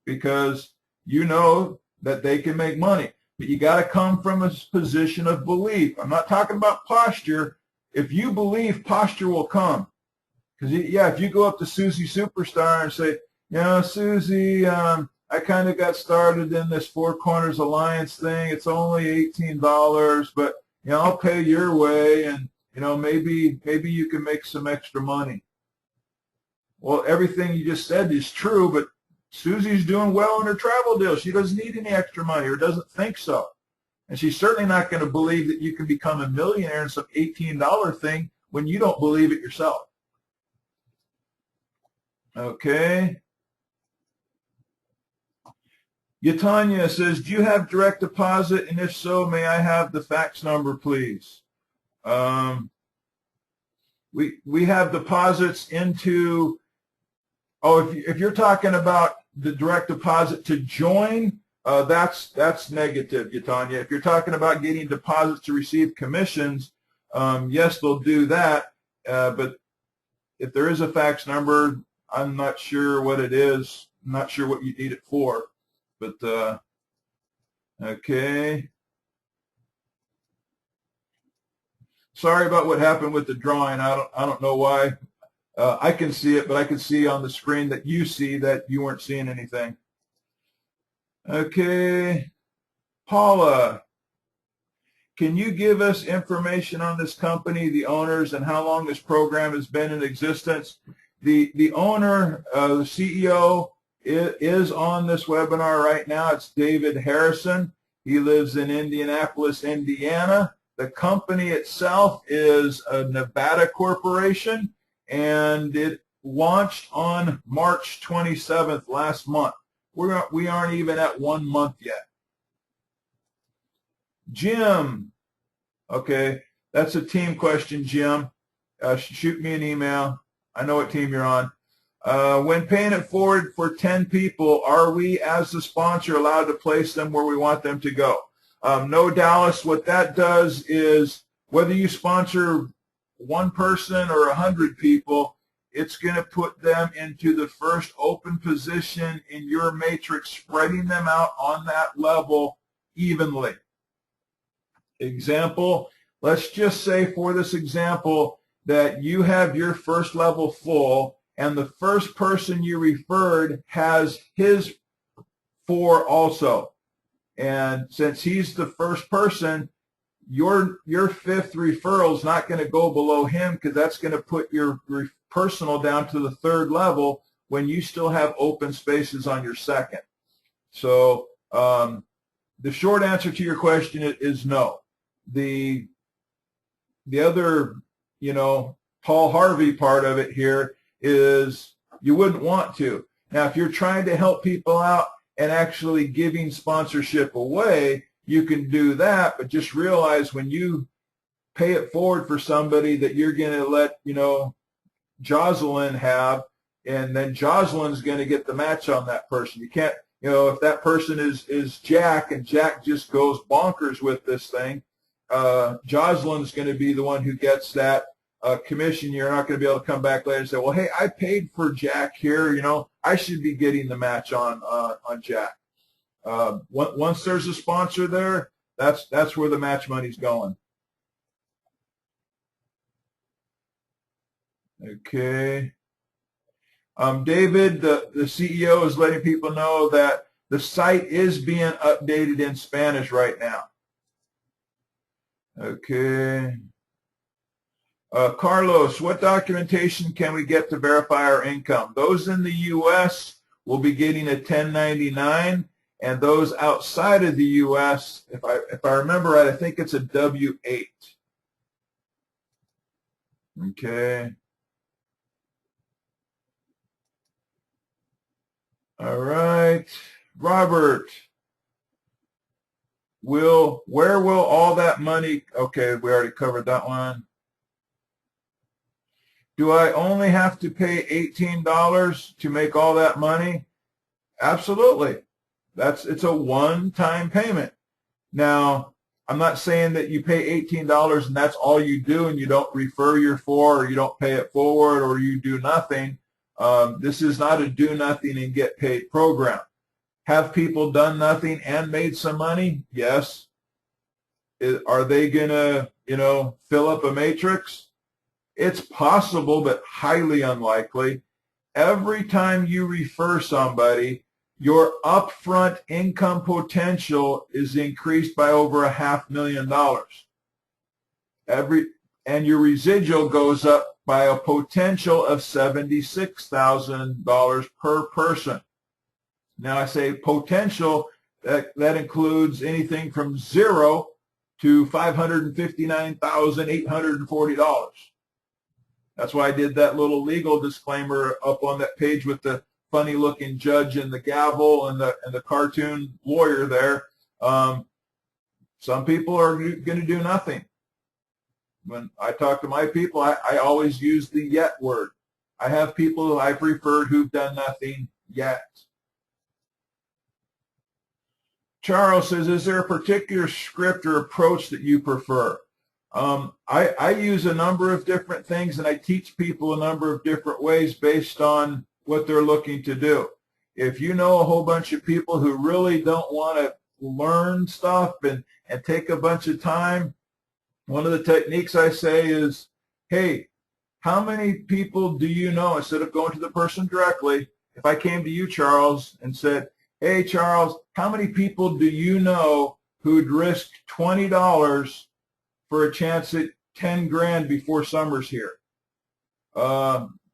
because you know that they can make money. But you got to come from a position of belief. I'm not talking about posture. If you believe, posture will come. Because, yeah, if you go up to Susie Superstar and say, Susie, I kind of got started in this Four Corners Alliance thing. It's only $18, but, I'll pay your way, and, maybe you can make some extra money. Well, everything you just said is true, but Susie's doing well in her travel deal. She doesn't need any extra money, or doesn't think so. And she's certainly not going to believe that you can become a millionaire in some $18 thing when you don't believe it yourself. Okay. Yatanya says, do you have direct deposit? And if so, may I have the fax number, please? We have deposits into, if you're talking about the direct deposit to join, that's negative, Yatanya. If you're talking about getting deposits to receive commissions, yes, they'll do that. But if there is a fax number, I'm not sure what it is. I'm not sure what you need it for. But okay. Sorry about what happened with the drawing. I don't know why. I can see it, but I can see on the screen that you see that you weren't seeing anything. Okay. Paula, can you give us information on this company, the owners, and how long this program has been in existence? The owner, the CEO, is on this webinar right now. It's David Harrison. He lives in Indianapolis, Indiana. The company itself is a Nevada corporation, and it launched on March 27th last month. We aren't even at 1 month yet. Jim, okay, that's a team question, Jim. Shoot me an email. I know what team you're on. When paying it forward for 10 people, are we as the sponsor allowed to place them where we want them to go? No, Dallas, what that does is whether you sponsor one person or 100 people, it's going to put them into the first open position in your matrix, spreading them out on that level evenly. Example, let's just say for this example that you have your first level full and the first person you referred has his 4 also. And since he's the first person, your 5th referral is not going to go below him because that's going to put your personal down to the 3rd level when you still have open spaces on your 2nd. So the short answer to your question is no. The other, Paul Harvey part of it here is you wouldn't want to. Now, if you're trying to help people out and actually giving sponsorship away, you can do that, but just realize when you pay it forward for somebody that you're going to let, Jocelyn have, and then Jocelyn's going to get the match on that person. You can't, if that person is Jack and Jack just goes bonkers with this thing, Jocelyn's going to be the one who gets that commission. You're not going to be able to come back later and say, well, hey, I paid for Jack here. I should be getting the match on Jack. Once there's a sponsor there, that's where the match money's going. Okay. David, the CEO, is letting people know that the site is being updated in Spanish right now. Okay. Carlos, what documentation can we get to verify our income? Those in the U.S. will be getting a 1099, and those outside of the U.S., if I remember right, I think it's a W-8. Okay. All right. Robert, where will all that money, okay, we already covered that one. Do I only have to pay $18 to make all that money? Absolutely. It's a one-time payment. Now, I'm not saying that you pay $18 and that's all you do and you don't refer your 4 or you don't pay it forward or you do nothing. This is not a do nothing and get paid program. Have people done nothing and made some money? Yes. Are they going to, fill up a matrix? It's possible, but highly unlikely. Every time you refer somebody, your upfront income potential is increased by over $500,000. And your residual goes up by a potential of $76,000 per person. Now I say potential, that includes anything from 0 to $559,840. That's why I did that little legal disclaimer up on that page with the funny-looking judge and the gavel and the cartoon lawyer there. Some people are going to do nothing. When I talk to my people, I always use the yet word. I have people who I've referred who've done nothing yet. Charles says, is there a particular script or approach that you prefer? I use a number of different things, and I teach people a number of different ways based on what they're looking to do. If you know a whole bunch of people who really don't want to learn stuff and take a bunch of time, one of the techniques I say is, hey, how many people do you know? Instead of going to the person directly, if I came to you, Charles, and said, hey, Charles, how many people do you know who'd risk $20 for a chance at 10 grand before summer's here?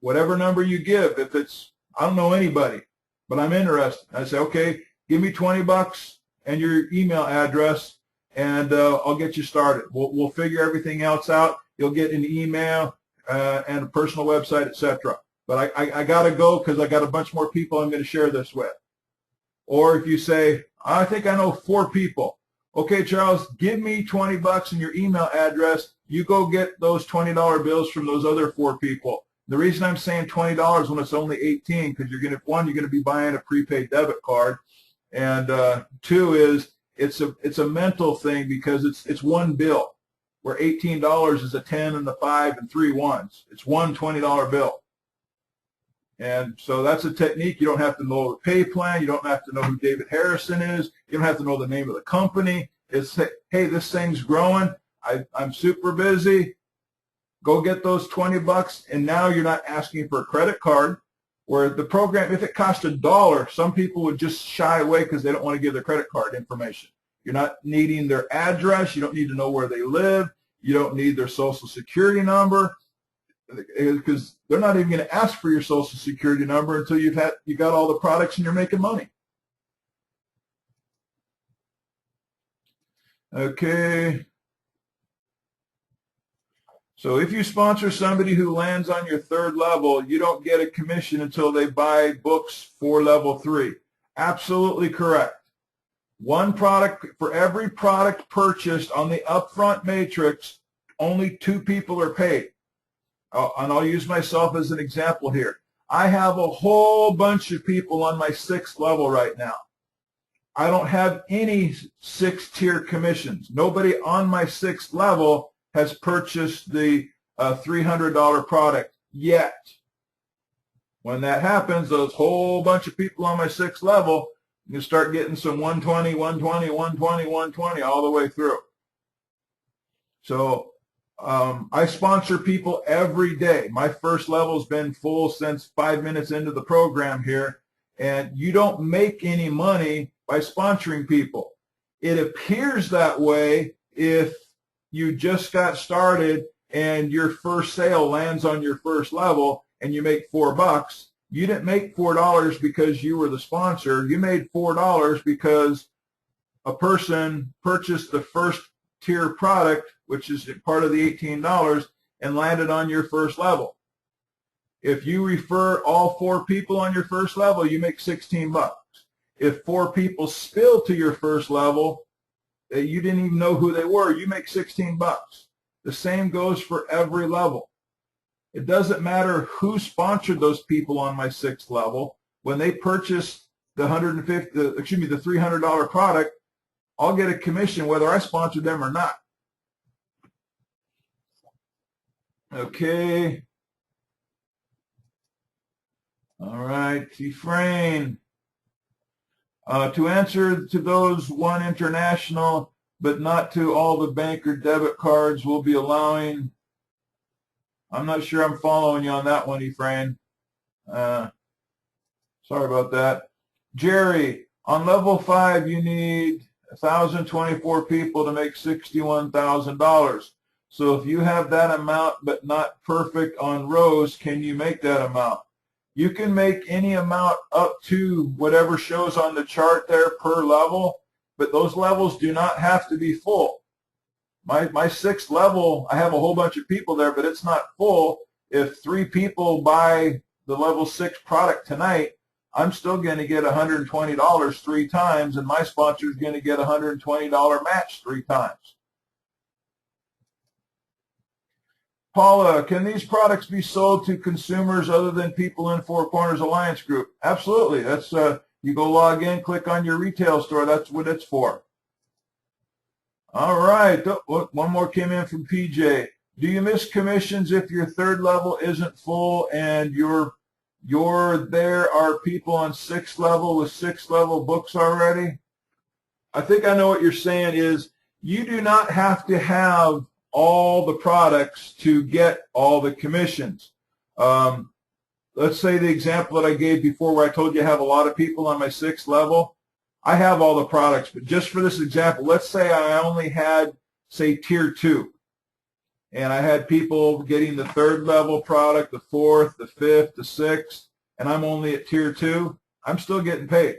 Whatever number you give, if it's, I don't know anybody, but I'm interested. I say, okay, give me $20 and your email address, and I'll get you started. We'll figure everything else out. You'll get an email and a personal website, etc. But I got to go because I got a bunch more people I'm going to share this with. Or if you say, I think I know 4 people. Okay, Charles, give me $20 and your email address. You go get those $20 bills from those other 4 people. The reason I'm saying $20 when it's only 18, because you're going to be buying a prepaid debit card, and 2 is it's a mental thing because it's one bill, where $18 is a 10 and a 5 and 3 ones. It's one $20 bill. And so that's a technique. You don't have to know the pay plan. You don't have to know who David Harrison is. You don't have to know the name of the company. It's, hey, this thing's growing. I'm super busy. Go get those $20, and now you're not asking for a credit card. Where the program, if it cost $1, some people would just shy away because they don't want to give their credit card information. You're not needing their address. You don't need to know where they live. You don't need their social security number, because they're not even going to ask for your social security number until you got all the products and you're making money. Okay. So if you sponsor somebody who lands on your 3rd level, you don't get a commission until they buy books for level 3. Absolutely correct. One product, for every product purchased on the upfront matrix, only 2 people are paid. And I'll use myself as an example here. I have a whole bunch of people on my 6th level right now. I don't have any 6-tier commissions. Nobody on my 6th level has purchased the $300 product yet. When that happens, those whole bunch of people on my 6th level, you start getting some 120, 120, 120, 120 all the way through. So I sponsor people every day. My 1st level's been full since 5 minutes into the program here, and you don't make any money by sponsoring people. It appears that way if you just got started and your first sale lands on your 1st level and you make $4. You didn't make $4 because you were the sponsor. You made $4 because a person purchased the 1st tier product, which is part of the $18, and landed on your 1st level. If you refer all 4 people on your 1st level, you make $16. If 4 people spill to your 1st level, you didn't even know who they were, you make $16. The same goes for every level. It doesn't matter who sponsored those people on my 6th level. When they purchase the $300 product, I'll get a commission whether I sponsored them or not. Okay. All right, Ephraim. To answer to those One International, but not to all the bank or debit cards, we'll be allowing. I'm not sure I'm following you on that one, Ephraim. Sorry about that. Jerry, on level 5, you need 1,024 people to make $61,000. So if you have that amount but not perfect on rows, can you make that amount? You can make any amount up to whatever shows on the chart there per level, but those levels do not have to be full. My 6th level, I have a whole bunch of people there, but it's not full. If 3 people buy the level 6 product tonight, I'm still going to get $120 3 times, and my sponsor is going to get $120 match 3 times. Paula, can these products be sold to consumers other than people in Four Corners Alliance Group? Absolutely. That's you go log in, click on your retail store. That's what it's for. All right. Oh, one more came in from PJ. Do you miss commissions if your 3rd level isn't full and there are people on 6th level with 6th level books already? I think I know what you're saying is you do not have to have all the products to get all the commissions. Let's say the example that I gave before where I told you I have a lot of people on my 6th level. I have all the products, but just for this example, let's say I only had, say, tier 2. And I had people getting the 3rd level product, the 4th, the 5th, the 6th, and I'm only at tier 2. I'm still getting paid.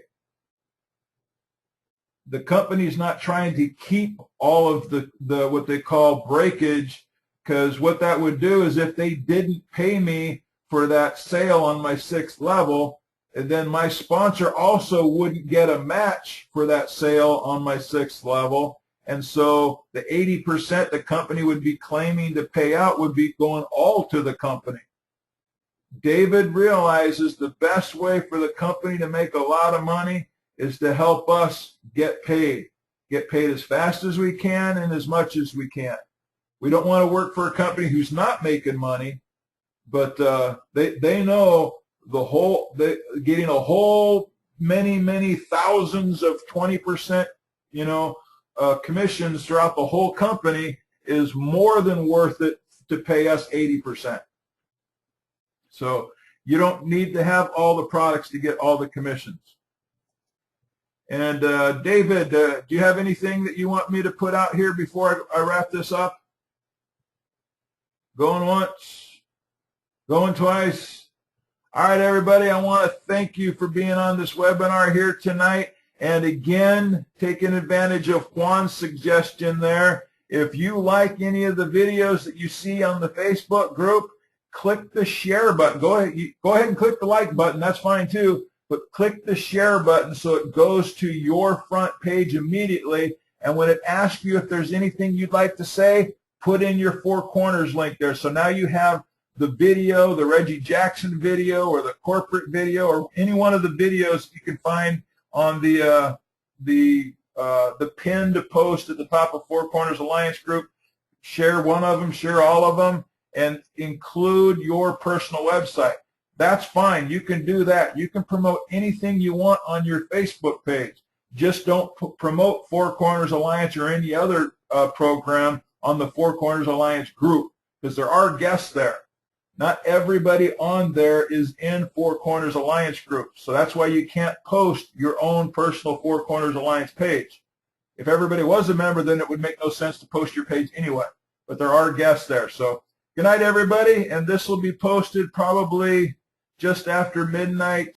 the company's not trying to keep all of the what they call breakage, because what that would do is if they didn't pay me for that sale on my 6th level, and then my sponsor also wouldn't get a match for that sale on my 6th level. And so the 80% the company would be claiming to pay out would be going all to the company. David realizes the best way for the company to make a lot of money is to help us get paid as fast as we can and as much as we can. We don't want to work for a company who's not making money, but they know getting a whole many thousands of 20% commissions throughout the whole company is more than worth it to pay us 80%. So you don't need to have all the products to get all the commissions. And David, do you have anything that you want me to put out here before I wrap this up? Going once, going twice. All right, everybody, I want to thank you for being on this webinar here tonight. And again, taking advantage of Juan's suggestion there, if you like any of the videos that you see on the Facebook group, click the share button. Go ahead and click the like button. That's fine too. But click the share button so it goes to your front page immediately. And when it asks you if there's anything you'd like to say, put in your Four Corners link there. So now you have the video, the Reggie Jackson video, or the corporate video, or any one of the videos you can find on the pinned post at the top of Four Corners Alliance Group. Share one of them, share all of them, and include your personal website. That's fine. You can do that. You can promote anything you want on your Facebook page. Just don't promote Four Corners Alliance or any other program on the Four Corners Alliance group, because there are guests there. Not everybody on there is in Four Corners Alliance group. So that's why you can't post your own personal Four Corners Alliance page. If everybody was a member, then it would make no sense to post your page anyway. But there are guests there. So good night, everybody. And this will be posted probably just after midnight